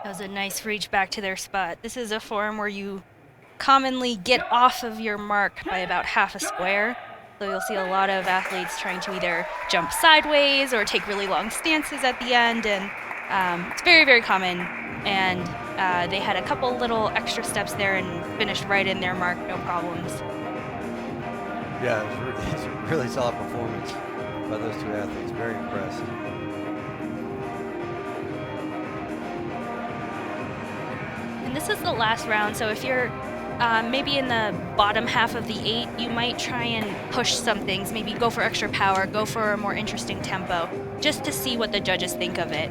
[SPEAKER 5] That was a nice reach back to their spot. This is a form where you commonly get off of your mark by about half a square. So you'll see a lot of athletes trying to either jump sideways or take really long stances at the end. And it's very, very common. And they had a couple little extra steps there and finished right in their mark, no problems.
[SPEAKER 3] Yeah, it's a really solid performance by those 2 athletes. Very impressed.
[SPEAKER 5] And this is the last round, so if you're maybe in the bottom half of the 8, you might try and push some things, maybe go for extra power, go for a more interesting tempo, just to see what the judges think of it.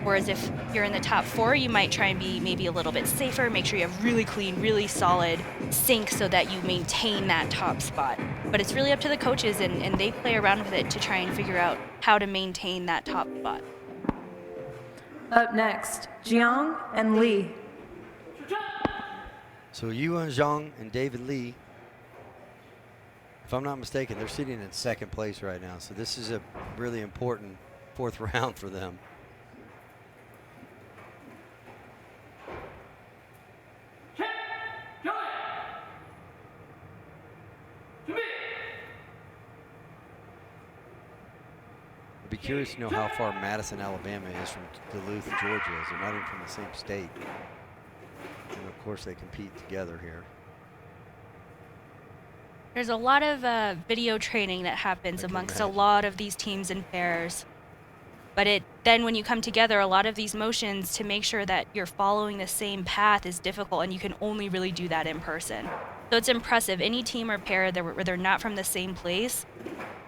[SPEAKER 5] Whereas if you're in the top 4, you might try and be maybe a little bit safer, make sure you have really clean, really solid sync so that you maintain that top spot. But it's really up to the coaches, and they play around with it to try and figure out how to maintain that top spot.
[SPEAKER 2] Up next, Jiang and Lee.
[SPEAKER 3] So Yuan Zhang and David Lee, if I'm not mistaken, they're sitting in second place right now. So this is a really important 4th round for them. I'd be curious to know how far Madison, Alabama is from Duluth, Georgia. They're not even from the same state. And of course, they compete together here.
[SPEAKER 5] There's a lot of video training that happens
[SPEAKER 3] I can
[SPEAKER 5] amongst a
[SPEAKER 3] imagine.
[SPEAKER 5] lot of these teams and pairs. But then when you come together, a lot of these motions to make sure that you're following the same path is difficult, and you can only really do that in person. So it's impressive. Any team or pair where they're not from the same place,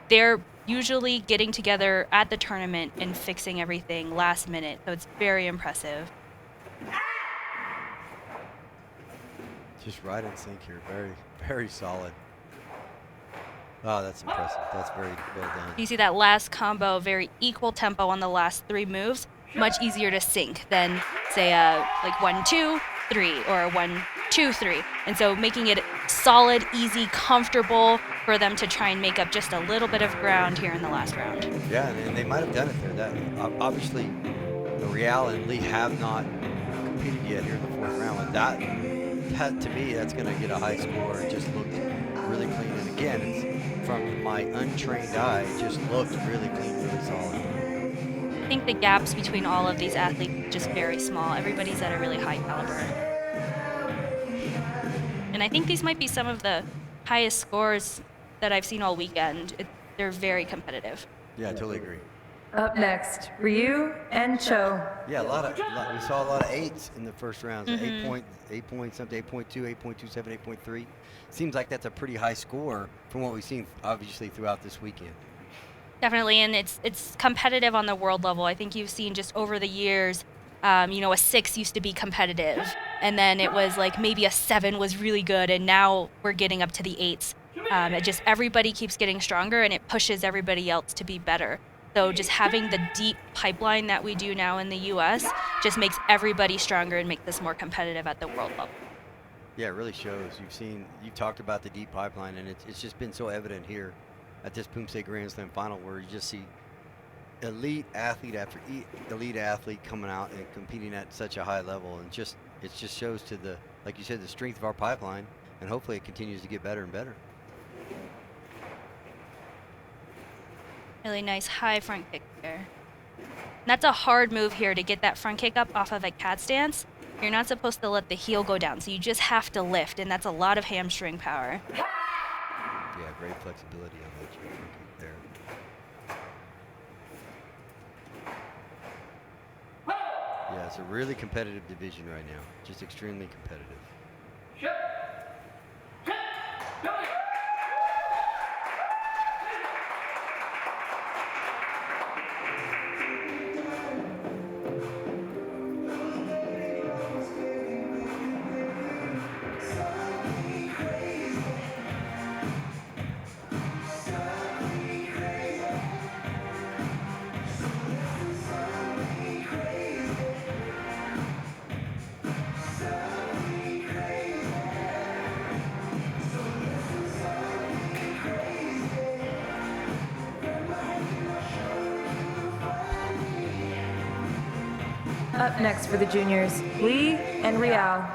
[SPEAKER 5] they're usually getting together at the tournament and fixing everything last minute. So it's very impressive.
[SPEAKER 3] Just right in sync here. Very, very solid. Oh, that's impressive. That's very well done.
[SPEAKER 5] You see that last combo, very equal tempo on the last 3 moves, much easier to sync than, say, like 1, 2, 3, or 1, 2, 3. And so making it solid, easy, comfortable for them to try and make up just a little bit of ground here in the last round.
[SPEAKER 3] Yeah, and they might have done it there. That obviously, Real and Lee have not competed yet here in the 4th round. And that to me, that's going to get a high score. It just looked really clean. And again, it's from my untrained eye, it just looked really clean, really solid.
[SPEAKER 5] I think the gaps between all of these athletes are just very small. Everybody's at a really high caliber. And I think these might be some of the highest scores that I've seen all weekend. They're very competitive.
[SPEAKER 3] Yeah, I totally agree.
[SPEAKER 2] Up next, Ryu and Cho.
[SPEAKER 3] Yeah, we saw a lot of 8s in the first round. So 8 point something, 8.2, 8.27, 8.3. Seems like that's a pretty high score from what we've seen, obviously, throughout this weekend.
[SPEAKER 5] Definitely, and it's competitive on the world level. I think you've seen just over the years, a 6 used to be competitive, and then it was like maybe a 7 was really good, and now we're getting up to the 8s. Everybody keeps getting stronger, and it pushes everybody else to be better. So just having the deep pipeline that we do now in the U.S. just makes everybody stronger and make this more competitive at the world level.
[SPEAKER 3] Yeah, it really shows. You've talked about the deep pipeline, and it's just been so evident here at this Poomsae Grand Slam final, where you just see elite athlete after elite athlete coming out and competing at such a high level, and it just shows to the, like you said, the strength of our pipeline, and hopefully it continues to get better and better.
[SPEAKER 5] Really nice high front kick there. And that's a hard move here to get that front kick up off of a cat stance. You're not supposed to let the heel go down, so you just have to lift, and that's a lot of hamstring power.
[SPEAKER 3] Yeah, great flexibility on that front kick there. Yeah, it's a really competitive division right now. Just extremely competitive.
[SPEAKER 2] Up next for the juniors, Lee and Real.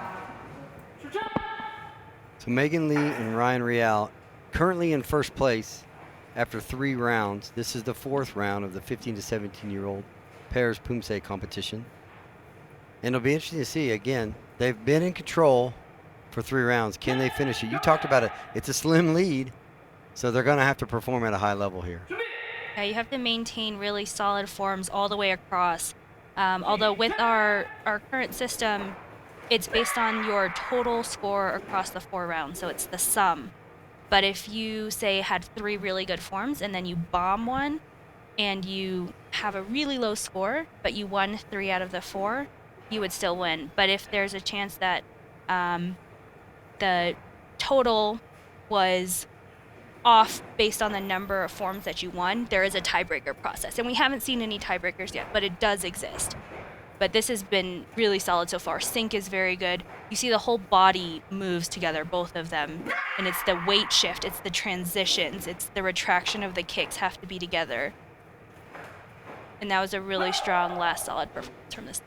[SPEAKER 3] So Megan Lee and Ryan Real currently in first place after 3 rounds. This is the 4th round of the 15 to 17-year-old pairs Poomsae competition. And it'll be interesting to see, again, they've been in control for 3 rounds. Can they finish it? You talked about it. It's a slim lead, so they're going to have to perform at a high level here.
[SPEAKER 5] Yeah, you have to maintain really solid forms all the way across. Although with our current system, it's based on your total score across the 4 rounds, so it's the sum. But if you, say, had 3 really good forms and then you bomb one and you have a really low score, but you won 3 out of the 4, you would still win. But if there's a chance that the total was off based on the number of forms that you won, there is a tiebreaker process. And we haven't seen any tiebreakers yet, but it does exist. But this has been really solid so far. Sync is very good. You see the whole body moves together, both of them. And it's the weight shift, it's the transitions, it's the retraction of the kicks have to be together. And that was a really strong last solid performance from this.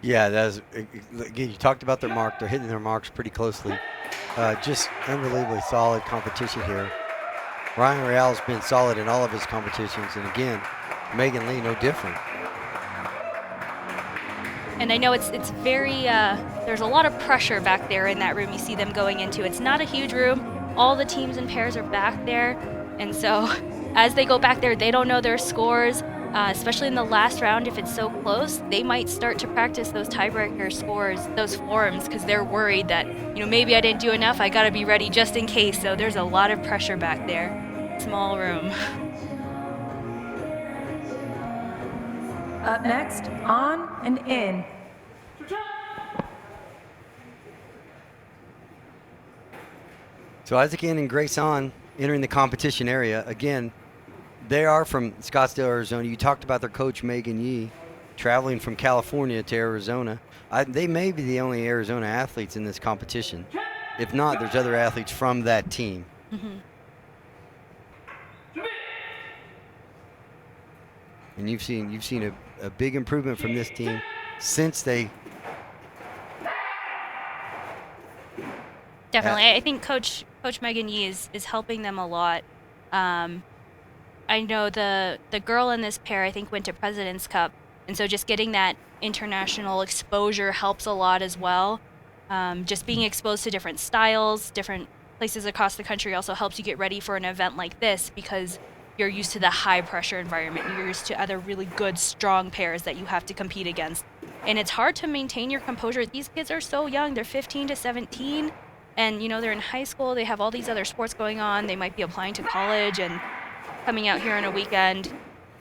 [SPEAKER 3] Yeah, again, you talked about their mark. They're hitting their marks pretty closely. Just unbelievably solid competition here. Ryan Real's been solid in all of his competitions, and again, Megan Lee no different.
[SPEAKER 5] And I know it's very, there's a lot of pressure back there in that room you see them going into. It's not a huge room. All the teams and pairs are back there. And so as they go back there, they don't know their scores, especially in the last round. If it's so close, they might start to practice those tiebreaker scores, those forms, because they're worried that, maybe I didn't do enough. I got to be ready just in case. So there's a lot of pressure back there. Small room.
[SPEAKER 2] Up next, on and in.
[SPEAKER 3] So Isaac Ann and Grace On entering the competition area. Again, they are from Scottsdale, Arizona. You talked about their coach, Megan Yee, traveling from California to Arizona. They may be the only Arizona athletes in this competition. If not, there's other athletes from that team.
[SPEAKER 5] Mm-hmm.
[SPEAKER 3] And you've seen a big improvement from this team since they.
[SPEAKER 5] Definitely, I think Coach Megan Yee is helping them a lot. I know the girl in this pair I think went to President's Cup, and so just getting that international exposure helps a lot as well. Just being exposed to different styles, different places across the country also helps you get ready for an event like this because you're used to the high pressure environment. You're used to other really good, strong pairs that you have to compete against. And it's hard to maintain your composure. These kids are so young. They're 15 to 17. And, they're in high school. They have all these other sports going on. They might be applying to college and coming out here on a weekend.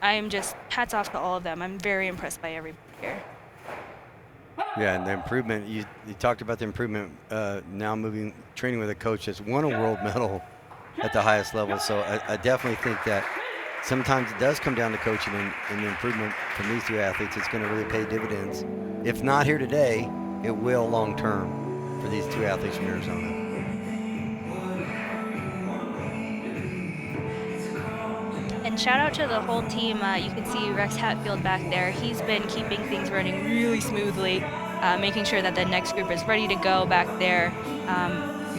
[SPEAKER 5] I am just hats off to all of them. I'm very impressed by everybody here.
[SPEAKER 3] Yeah, and the improvement, you talked about the improvement now training with a coach that's won a world medal at the highest level. So I definitely think that sometimes it does come down to coaching, and the improvement from these two athletes is going to really pay dividends. If not here today, it will long term for these two athletes from Arizona.
[SPEAKER 5] And shout out to the whole team. You can see Rex Hatfield back there. He's been keeping things running really smoothly, making sure that the next group is ready to go back there.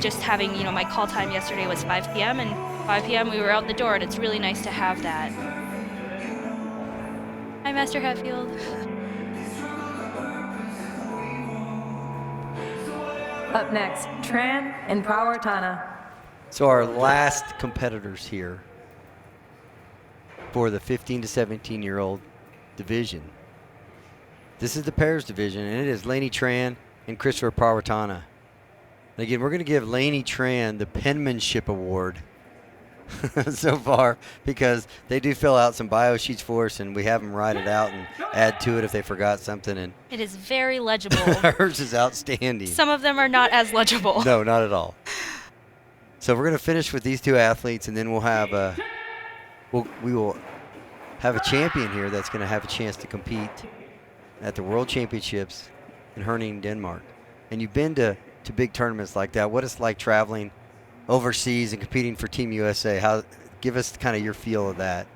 [SPEAKER 5] Just having, my call time yesterday was 5 p.m. and 5 p.m. we were out the door, and it's really nice to have that. Hi, Master Hatfield.
[SPEAKER 2] Up next, Tran and Prawartana.
[SPEAKER 3] So our last competitors here for the 15 to 17-year-old division. This is the pairs division, and it is Lainey Tran and Christopher Prawartana. And again, we're going to give Lainey Tran the penmanship award so far because they do fill out some bio sheets for us, and we have them write it out and add to it if they forgot something. And
[SPEAKER 5] It is very legible.
[SPEAKER 3] hers is outstanding.
[SPEAKER 5] Some of them are not as legible.
[SPEAKER 3] No, not at all. So we're going to finish with these two athletes, and then we'll have we will have a champion here that's going to have a chance to compete at the World Championships in Herning, Denmark. And you've been to big tournaments like that. What it's like traveling overseas and competing for Team USA. Give us kind of your feel of that.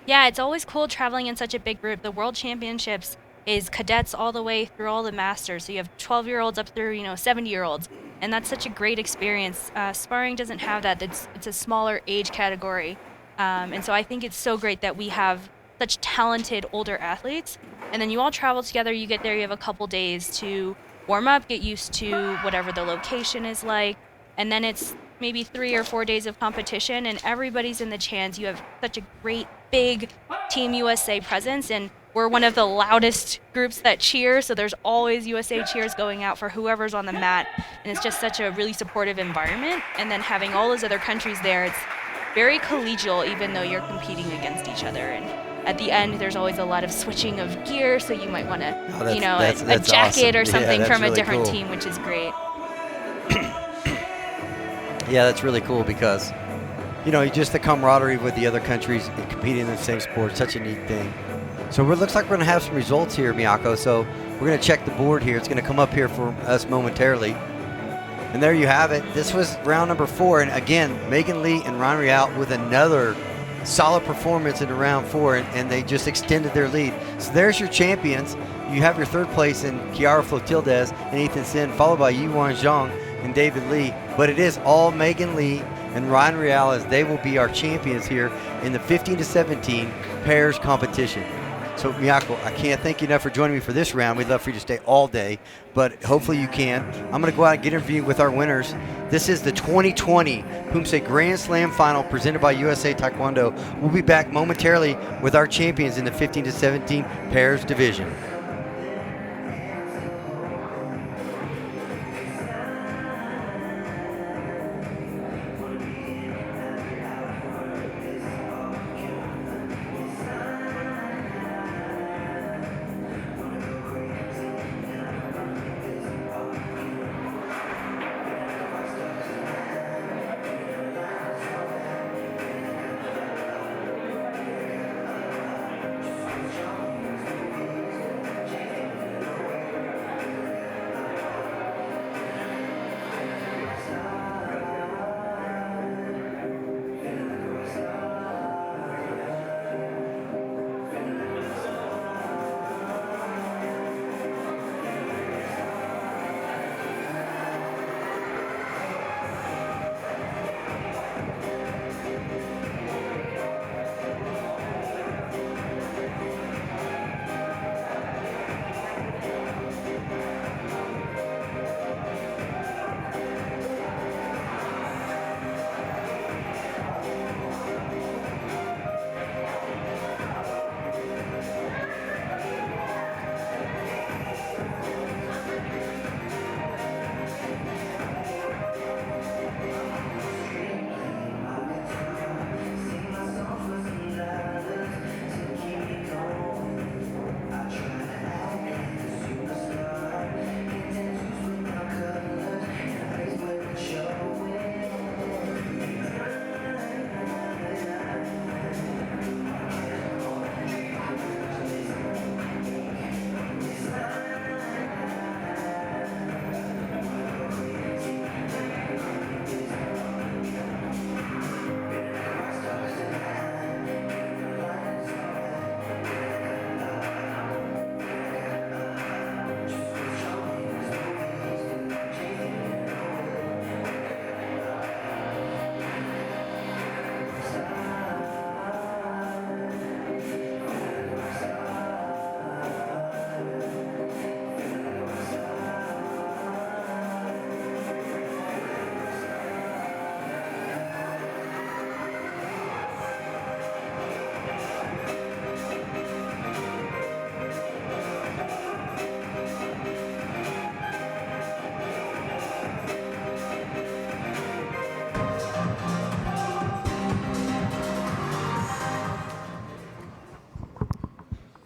[SPEAKER 5] Yeah, it's always cool traveling in such a big group. The World Championships is cadets all the way through all the masters. So you have 12-year-olds up through 70-year-olds, and that's such a great experience. Sparring doesn't have that. It's a smaller age category, and so I think it's so great that we have such talented older athletes. And then you all travel together. You get there. You have a couple days to warm up, get used to whatever the location is like, and then it's maybe 3 or 4 days of competition, and everybody's in the chance. You have such a great big Team USA presence, and we're one of the loudest groups that cheer, so there's always USA cheers going out for whoever's on the mat, and it's just such a really supportive environment. And then having all those other countries there, it's very collegial even though you're competing against each other. And at the end, there's always a lot of switching of gear, so you might want to, a jacket
[SPEAKER 3] awesome.
[SPEAKER 5] or something
[SPEAKER 3] Yeah,
[SPEAKER 5] from a
[SPEAKER 3] really
[SPEAKER 5] different
[SPEAKER 3] cool.
[SPEAKER 5] team, which is great.
[SPEAKER 3] Yeah, that's really cool because, just the camaraderie with the other countries and competing in the same sport, such a neat thing. So it looks like we're going to have some results here, Miyako. So we're going to check the board here. It's going to come up here for us momentarily. And there you have it. This was round number 4. And again, Megan Lee and Ron Real with another solid performance in round 4, and they just extended their lead. So there's your champions. You have your third place in Kiara Flotildes and Ethan Sin, followed by Yuan Zhang and David Lee. But it is all Megan Lee and Ryan Real, as they will be our champions here in the 15 to 17 pairs competition. So, Miyako, I can't thank you enough for joining me for this round. We'd love for you to stay all day, but hopefully you can. I'm going to go out and get interviewed with our winners. This is the 2020 Poomsae Grand Slam Final presented by USA Taekwondo. We'll be back momentarily with our champions in the 15 to 17 pairs division.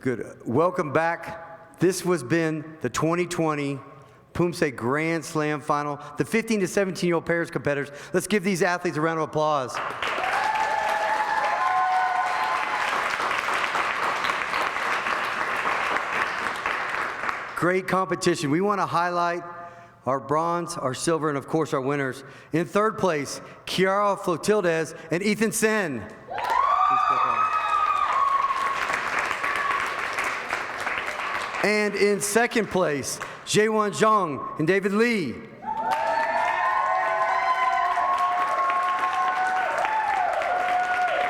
[SPEAKER 1] Good. Welcome back. This has been the 2020 Poomsae Grand Slam Final, the 15 to 17-year-old pairs competitors. Let's give these athletes a round of applause. Great competition. We want to highlight our bronze, our silver, and of course our winners. In third place, Kiara Flotildes and Ethan Sen. And in second place, Jaewon Zhang and David Lee.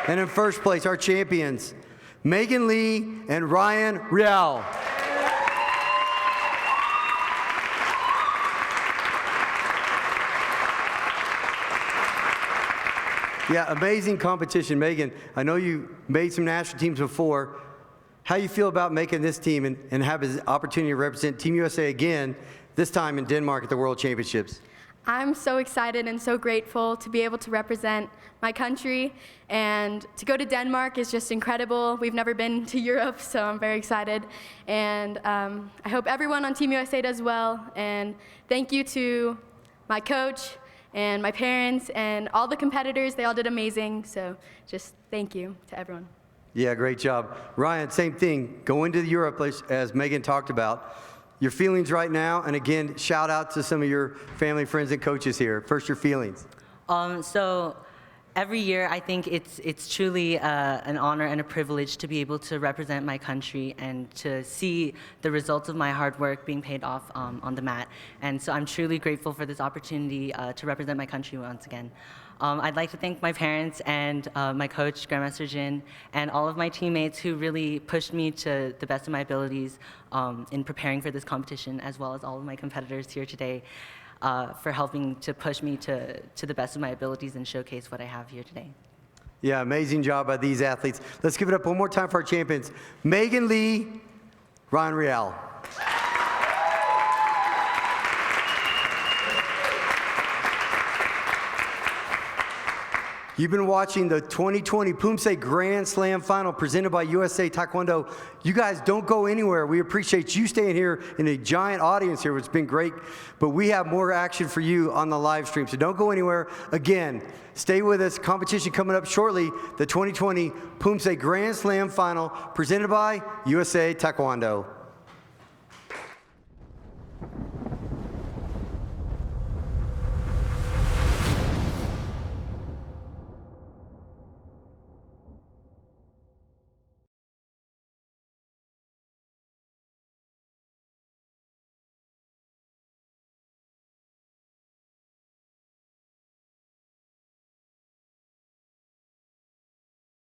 [SPEAKER 1] And in first place, our champions, Megan Lee and Ryan Rial. Yeah, amazing competition. Megan, I know you made some national teams before. How you feel about making this team and have an opportunity to represent Team USA again, this time in Denmark at the World Championships?
[SPEAKER 6] I'm so excited and so grateful to be able to represent my country, and to go to Denmark is just incredible. We've never been to Europe, so I'm very excited. And I hope everyone on Team USA does well. And thank you to my coach and my parents and all the competitors. They all did amazing, so just thank you to everyone.
[SPEAKER 1] Yeah, great job. Ryan, same thing. Going to Europe, as Megan talked about. Your feelings right now, and again, shout out to some of your family, friends, and coaches here. First, your feelings.
[SPEAKER 7] So every year, I think it's truly an honor and a privilege to be able to represent my country and to see the results of my hard work being paid off on the mat. And so I'm truly grateful for this opportunity to represent my country once again. I'd like to thank my parents and my coach, Grandmaster Jin, and all of my teammates who really pushed me to the best of my abilities in preparing for this competition, as well as all of my competitors here today. For helping to push me to the best of my abilities and showcase what I have here today.
[SPEAKER 1] Yeah, amazing job by these athletes. Let's give it up one more time for our champions. Megan Lee, Ron Rial. You've been watching the 2020 Poomsae Grand Slam Final presented by USA Taekwondo. You guys don't go anywhere. We appreciate you staying here in a giant audience here, which has been great. But we have more action for you on the live stream, so don't go anywhere. Again, stay with us. Competition coming up shortly, the 2020 Poomsae Grand Slam Final presented by USA Taekwondo.